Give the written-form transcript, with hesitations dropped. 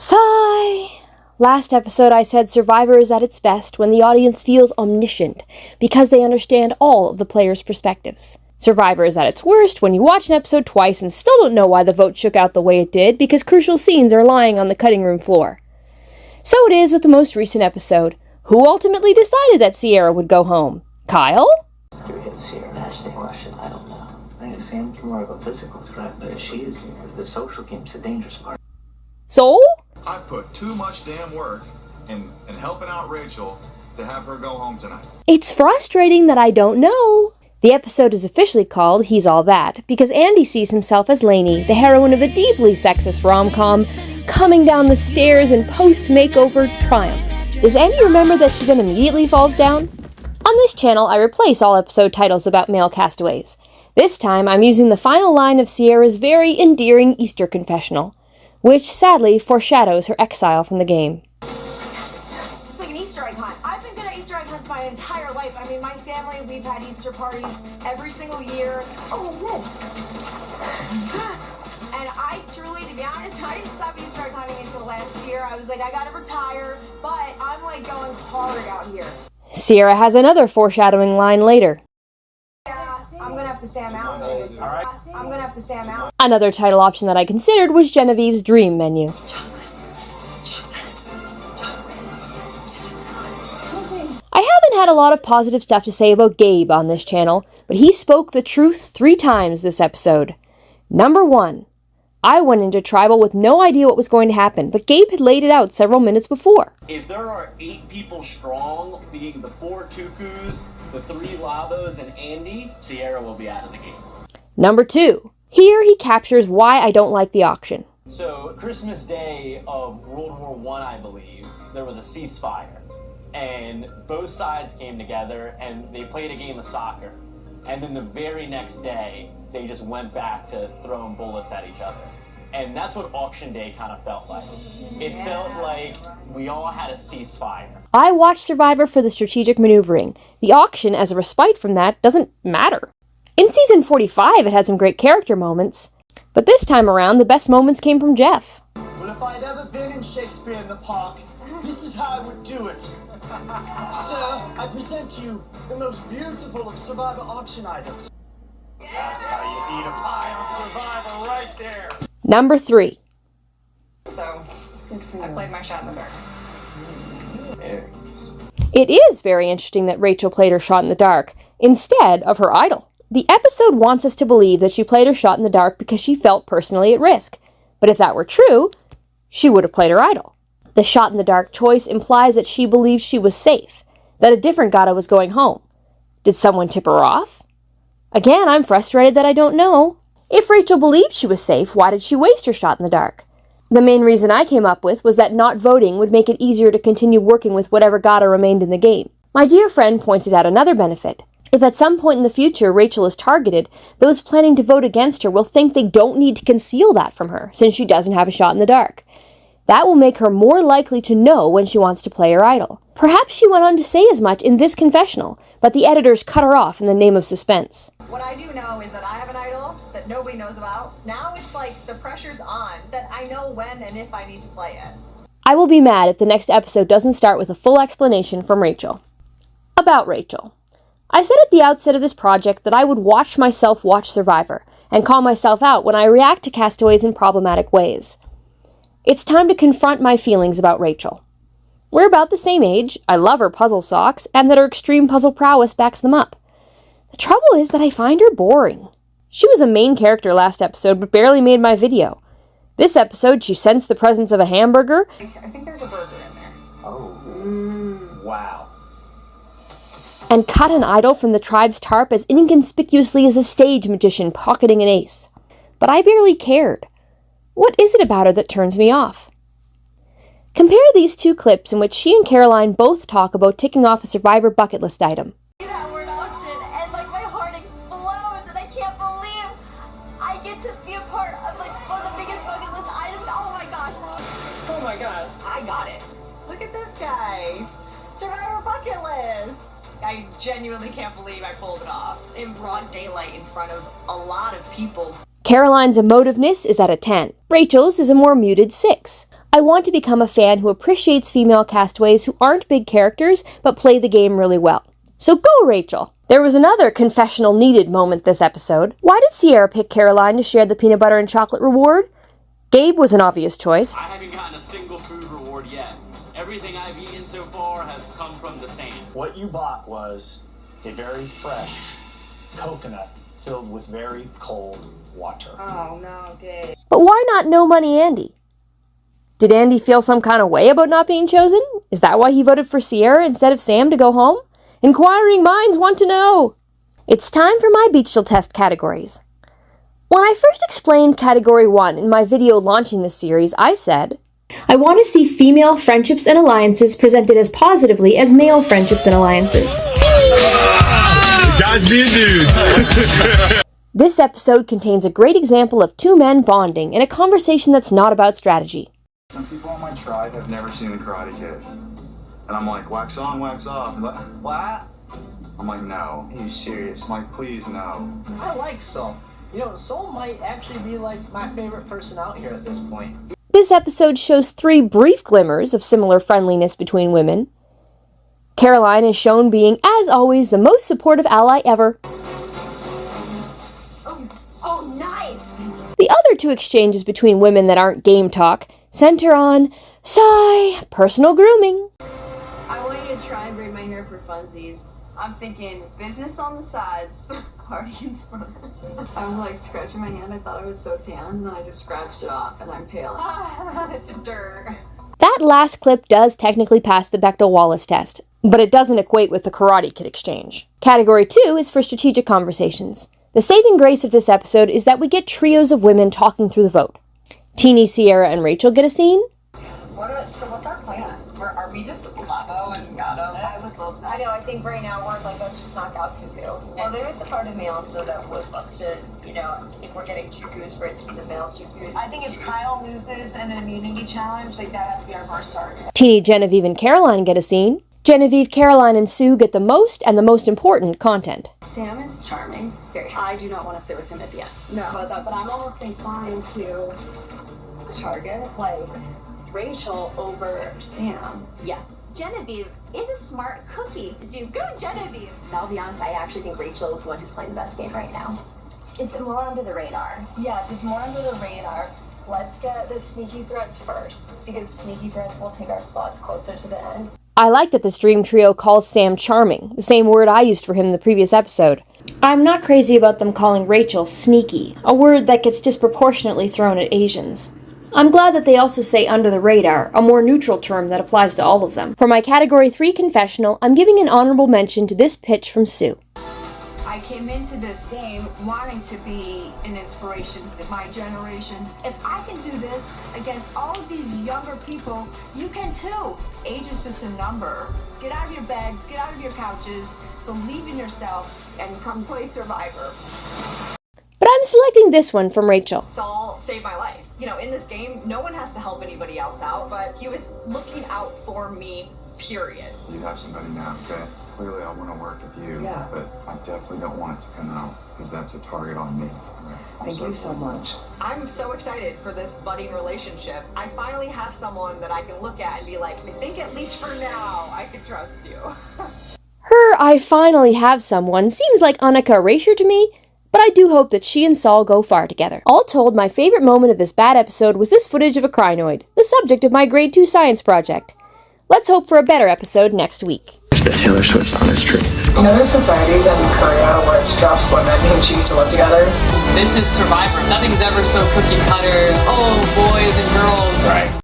Sigh! Last episode I said Survivor is at its best when the audience feels omniscient, because they understand all of the players' perspectives. Survivor is at its worst when you watch an episode twice and still don't know why the vote shook out the way it did because crucial scenes are lying on the cutting room floor. So it is with the most recent episode. Who ultimately decided that Sierra would go home? Kyle? You're hitting Sierra Nash the question, I don't know. I think Sam can more of a physical threat, but she is the social game's the dangerous part. Soul? I've put too much damn work in helping out Rachel to have her go home tonight. It's frustrating that I don't know. The episode is officially called He's All That because Andy sees himself as Lainey, the heroine of a deeply sexist rom-com, coming down the stairs in post-makeover triumph. Does Andy remember that she then immediately falls down? On this channel, I replace all episode titles about male castaways. This time, I'm using the final line of Sierra's very endearing Easter confessional, which sadly foreshadows her exile from the game. It's like an Easter egg hunt. I've been good at Easter egg hunts my entire life. I mean, my family, we've had Easter parties every single year. Oh, good. And I truly, to be honest, I didn't stop Easter egg hunting until last year. I was like, I gotta retire, but I'm like going hard out here. Sierra has another foreshadowing line later. Yeah, I'm gonna have to say I'm out. I'm gonna have to say I'm out. Another title option that I considered was Genevieve's dream menu. I haven't had a lot of positive stuff to say about Gabe on this channel, but he spoke the truth 3 times this episode. Number 1. I went into Tribal with no idea what was going to happen, but Gabe had laid it out several minutes before. If there are 8 people strong, being the 4 Tukus, the 3 Labos, and Andy, Sierra will be out of the game. Number 2. Here he captures why I don't like the auction. So, Christmas Day of World War I believe, there was a ceasefire. And both sides came together and they played a game of soccer. And then the very next day, they just went back to throwing bullets at each other. And that's what Auction Day kind of felt like. It felt like we all had a ceasefire. I watched Survivor for the strategic maneuvering. The auction, as a respite from that, doesn't matter. In season 45, it had some great character moments. But this time around, the best moments came from Jeff. Well, if I'd ever been in Shakespeare in the Park, this is how I would do it. Sir, I present to you the most beautiful of Survivor auction items. That's how you eat a pie on Survivor right there. Number 3. So, I played my shot in the dark. It is very interesting that Rachel played her shot in the dark, instead of her idol. The episode wants us to believe that she played her shot in the dark because she felt personally at risk. But if that were true, she would have played her idol. The shot in the dark choice implies that she believed she was safe, that a different Gata was going home. Did someone tip her off? Again, I'm frustrated that I don't know. If Rachel believed she was safe, why did she waste her shot in the dark? The main reason I came up with was that not voting would make it easier to continue working with whatever Gata remained in the game. My dear friend pointed out another benefit. If at some point in the future Rachel is targeted, those planning to vote against her will think they don't need to conceal that from her, since she doesn't have a shot in the dark. That will make her more likely to know when she wants to play her idol. Perhaps she went on to say as much in this confessional, but the editors cut her off in the name of suspense. What I do know is that I have an idol that nobody knows about. Now it's like the pressure's on, that I know when and if I need to play it. I will be mad if the next episode doesn't start with a full explanation from Rachel. About Rachel. I said at the outset of this project that I would watch myself watch Survivor, and call myself out when I react to castaways in problematic ways. It's time to confront my feelings about Rachel. We're about the same age, I love her puzzle socks, and that her extreme puzzle prowess backs them up. The trouble is that I find her boring. She was a main character last episode, but barely made my video. This episode, she sensed the presence of a hamburger. I think there's a burger in there. Oh. Wow. And cut an idol from the tribe's tarp as inconspicuously as a stage magician pocketing an ace. But I barely cared. What is it about her that turns me off? Compare these 2 clips in which she and Caroline both talk about ticking off a Survivor bucket list item. That word auction, and like my heart explodes, and I can't believe I get to be a part of like one of the biggest bucket list items. Oh my gosh. Oh my god, I got it. Look at this guy. Survivor bucket list. I genuinely can't believe I pulled it off. In broad daylight in front of a lot of people. Caroline's emotiveness is at a 10. Rachel's is a more muted 6. I want to become a fan who appreciates female castaways who aren't big characters but play the game really well. So go, Rachel! There was another confessional needed moment this episode. Why did Sierra pick Caroline to share the peanut butter and chocolate reward? Gabe was an obvious choice. I haven't gotten a single food reward yet. Everything I've eaten so far has come from the sand. What you bought was a very fresh coconut filled with very cold water. Oh no, Gabe. But why not No Money Andy? Did Andy feel some kind of way about not being chosen? Is that why he voted for Sierra instead of Sam to go home? Inquiring minds want to know. It's time for my Beach Chill Test categories. When I first explained Category 1 in my video launching this series, I said, I want to see female friendships and alliances presented as positively as male friendships and alliances. Guys being dudes. This episode contains a great example of two men bonding in a conversation that's not about strategy. Some people on my tribe have never seen The Karate Kid. And I'm like, wax on, wax off. And like, what? I'm like, no. Are you serious? I'm like, please, no. I like Soul. You know, Soul might actually be like my favorite person out here at this point. This episode shows 3 brief glimmers of similar friendliness between women. Caroline is shown being, as always, the most supportive ally ever. Oh, nice! The other 2 exchanges between women that aren't game talk center on, sigh, personal grooming. I want you to try and braid my hair for funsies. I'm thinking business on the sides, party in front. I'm like scratching my hand. I thought I was so tan, and then I just scratched it off, and I'm pale. It's dirt. That last clip does technically pass the Bechdel-Wallace test, but it doesn't equate with the Karate Kid exchange. Category 2 is for strategic conversations. The saving grace of this episode is that we get trios of women talking through the vote. Teeny, Sierra, and Rachel get a scene. So what's our plan? Are we just Lavo and Gato? I would love that. I know, I think right now we're like, let's just knock out Tuku. Well, there is a part of me also that would love to, you know, if we're getting Chukus, for it to be the male Chukus. I think if Kyle loses in an immunity challenge, like that has to be our first target. Teeny, Genevieve, and Caroline get a scene. Genevieve, Caroline, and Sue get the most and the most important content. Sam is charming. Very. I do not want to sit with him at the end. No, but I'm almost inclined to target, like, Rachel over Sam. Yes. Genevieve is a smart cookie. Dude, go Genevieve! I'll be honest, I actually think Rachel is the one who's playing the best game right now. It's more under the radar. Yes, it's more under the radar. Let's get the sneaky threats first, because sneaky threats will take our spots closer to the end. I like that this dream trio calls Sam charming, the same word I used for him in the previous episode. I'm not crazy about them calling Rachel sneaky, a word that gets disproportionately thrown at Asians. I'm glad that they also say under the radar, a more neutral term that applies to all of them. For my Category 3 confessional, I'm giving an honorable mention to this pitch from Sue. I came into this game wanting to be an inspiration to my generation. If I can do this against all of these younger people, you can too. Age is just a number. Get out of your beds, get out of your couches, believe in yourself, and come play Survivor. But I'm selecting this one from Rachel. Saul saved my life. You know, in this game, no one has to help anybody else out, but he was looking out for me, period. You have somebody now, okay? Clearly I want to work with you, but I definitely don't want it to come out, because that's a target on me. Thank you so much. I'm so excited for this budding relationship. I finally have someone that I can look at and be like, I think at least for now, I can trust you. Her I finally have someone seems like Annika Erasure to me, but I do hope that she and Saul go far together. All told, my favorite moment of this bad episode was this footage of a crinoid, the subject of my grade 2 science project. Let's hope for a better episode next week. The Taylor Swift on his trip. You know there's societies in Korea where it's just women who choose to live together? This is Survivor. Nothing's ever so cookie cutter. Oh, boys and girls. Right.